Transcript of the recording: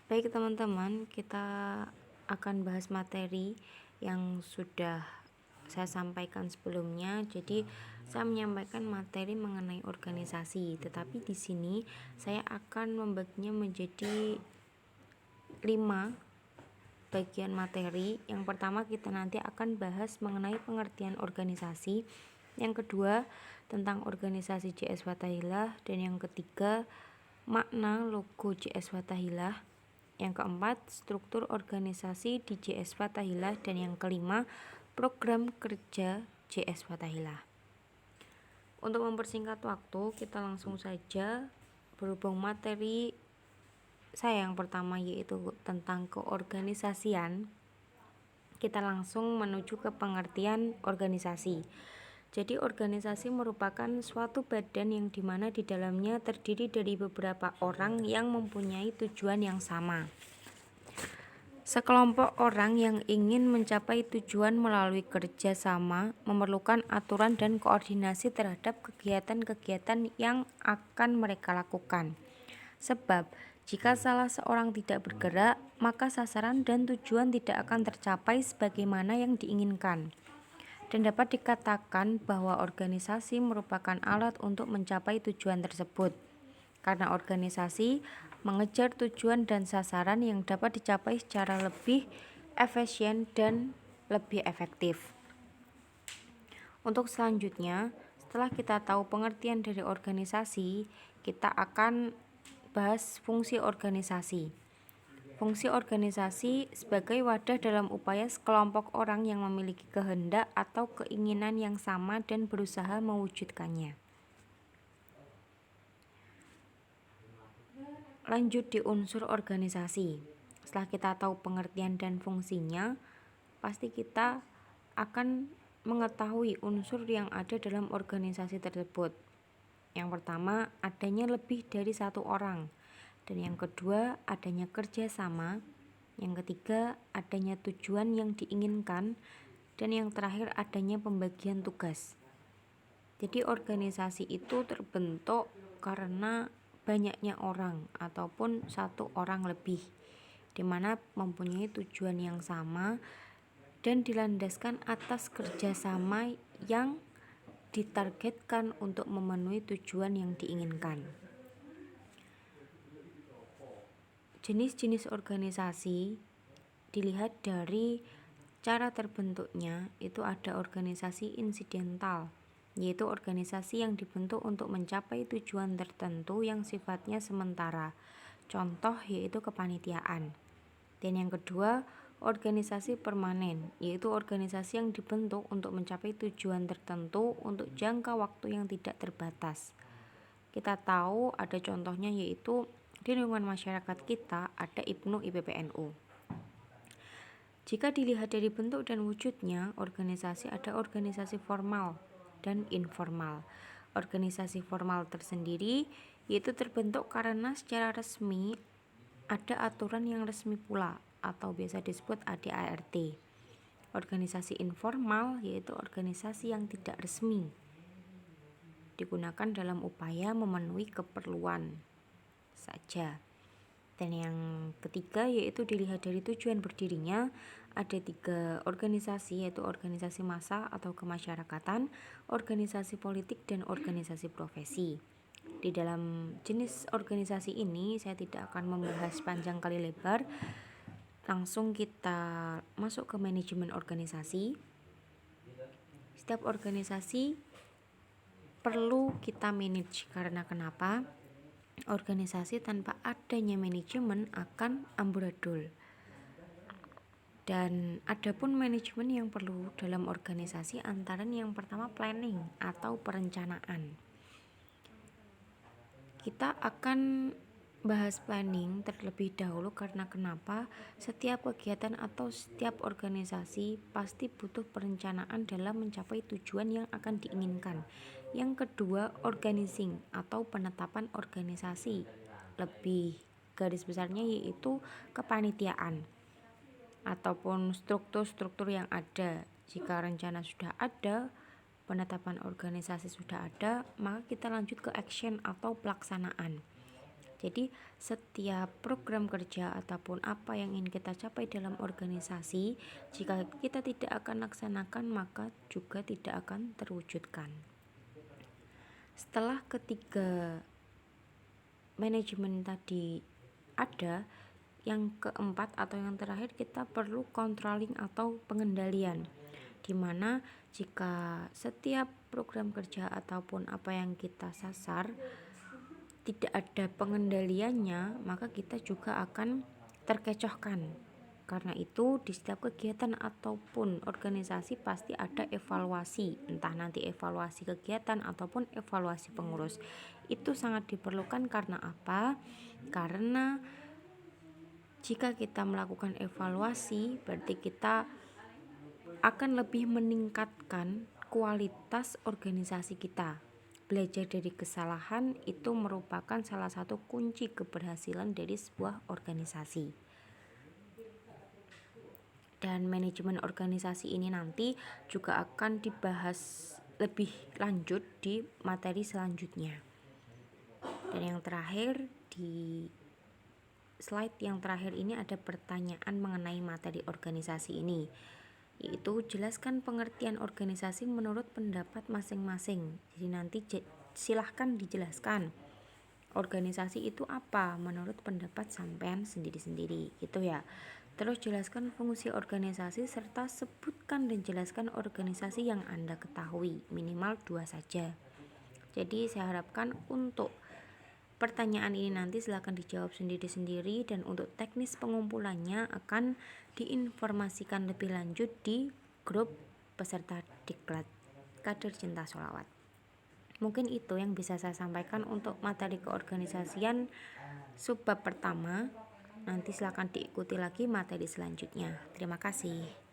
Baik teman-teman, kita akan bahas materi yang sudah saya sampaikan sebelumnya. Jadi saya menyampaikan materi mengenai organisasi, tetapi di sini saya akan membaginya menjadi 5 bagian materi. Yang pertama kita nanti akan bahas mengenai pengertian organisasi. Yang kedua tentang organisasi JS Fathahilah, dan yang ketiga makna logo JS Fathahilah. Yang keempat, struktur organisasi di JS Fathahilah, dan yang kelima, program kerja JS Fathahilah. Untuk mempersingkat waktu, kita langsung saja berhubung materi saya yang pertama yaitu tentang keorganisasian. Kita langsung menuju ke pengertian organisasi. Jadi organisasi merupakan suatu badan yang dimana di dalamnya terdiri dari beberapa orang yang mempunyai tujuan yang sama. Sekelompok orang yang ingin mencapai tujuan melalui kerja sama memerlukan aturan dan koordinasi terhadap kegiatan-kegiatan yang akan mereka lakukan. Sebab, jika salah seorang tidak bergerak, maka sasaran dan tujuan tidak akan tercapai sebagaimana yang diinginkan. Dan dapat dikatakan bahwa organisasi merupakan alat untuk mencapai tujuan tersebut. Karena organisasi mengejar tujuan dan sasaran yang dapat dicapai secara lebih efisien dan lebih efektif. Untuk selanjutnya, setelah kita tahu pengertian dari organisasi, kita akan bahas fungsi organisasi. Fungsi organisasi sebagai wadah dalam upaya sekelompok orang yang memiliki kehendak atau keinginan yang sama dan berusaha mewujudkannya. Lanjut di unsur organisasi. Setelah kita tahu pengertian dan fungsinya, pasti kita akan mengetahui unsur yang ada dalam organisasi tersebut. Yang pertama, adanya lebih dari satu orang. Dan yang kedua, adanya kerjasama. Yang ketiga, adanya tujuan yang diinginkan. Dan yang terakhir, adanya pembagian tugas. Jadi organisasi itu terbentuk karena banyaknya orang ataupun satu orang lebih, di mana mempunyai tujuan yang sama dan dilandaskan atas kerjasama yang ditargetkan untuk memenuhi tujuan yang diinginkan. Jenis-jenis organisasi dilihat dari cara terbentuknya. Itu ada organisasi insidental, yaitu organisasi yang dibentuk untuk mencapai tujuan tertentu yang sifatnya sementara. Contoh yaitu kepanitiaan. Dan yang kedua, organisasi permanen, yaitu organisasi yang dibentuk untuk mencapai tujuan tertentu untuk jangka waktu yang tidak terbatas. Kita tahu ada contohnya, yaitu di lingkungan masyarakat kita ada IPNU IPPNU. Jika dilihat dari bentuk dan wujudnya, organisasi ada organisasi formal dan informal. Organisasi formal tersendiri yaitu terbentuk karena secara resmi ada aturan yang resmi pula, atau biasa disebut ADART. Organisasi informal yaitu organisasi yang tidak resmi, digunakan dalam upaya memenuhi keperluan saja. Dan yang ketiga yaitu dilihat dari tujuan berdirinya. Ada 3 organisasi, yaitu organisasi massa atau kemasyarakatan, organisasi politik, dan organisasi profesi. Di dalam jenis organisasi ini saya tidak akan membahas panjang kali lebar. Langsung kita masuk ke manajemen organisasi. Setiap organisasi perlu kita manage, karena kenapa? Organisasi tanpa adanya manajemen akan amburadul. Dan adapun manajemen yang perlu dalam organisasi antara yang pertama planning atau perencanaan. Kita akan bahas planning terlebih dahulu karena kenapa? Setiap kegiatan atau setiap organisasi pasti butuh perencanaan dalam mencapai tujuan yang akan diinginkan. Yang kedua, organizing atau penetapan organisasi. Lebih garis besarnya yaitu kepanitiaan ataupun struktur-struktur yang ada. Jika rencana sudah ada, penetapan organisasi sudah ada, maka kita lanjut ke action atau pelaksanaan. Jadi setiap program kerja ataupun apa yang ingin kita capai dalam organisasi, jika kita tidak akan laksanakan maka juga tidak akan terwujudkan. Setelah ketiga manajemen tadi ada, yang keempat atau yang terakhir kita perlu controlling atau pengendalian, dimana jika setiap program kerja ataupun apa yang kita sasar tidak ada pengendaliannya, maka kita juga akan terkecohkan. Karena itu di setiap kegiatan ataupun organisasi pasti ada evaluasi, entah nanti evaluasi kegiatan ataupun evaluasi pengurus. Itu sangat diperlukan karena apa? Karena jika kita melakukan evaluasi, berarti kita akan lebih meningkatkan kualitas organisasi kita. Belajar dari kesalahan itu merupakan salah satu kunci keberhasilan dari sebuah organisasi. Dan manajemen organisasi ini nanti juga akan dibahas lebih lanjut di materi selanjutnya. Dan yang terakhir, di slide yang terakhir ini ada pertanyaan mengenai materi organisasi ini, yaitu jelaskan pengertian organisasi menurut pendapat masing-masing. Jadi nanti silahkan dijelaskan organisasi itu apa menurut pendapat sampean sendiri-sendiri gitu ya. Terus jelaskan fungsi organisasi serta sebutkan dan jelaskan organisasi yang Anda ketahui, minimal 2 saja. Jadi saya harapkan untuk pertanyaan ini nanti silahkan dijawab sendiri-sendiri, dan untuk teknis pengumpulannya akan diinformasikan lebih lanjut di grup peserta diklat Kader Cinta Sholawat. Mungkin itu yang bisa saya sampaikan untuk materi keorganisasian subbab pertama. Nanti silahkan diikuti lagi materi selanjutnya. Terima kasih.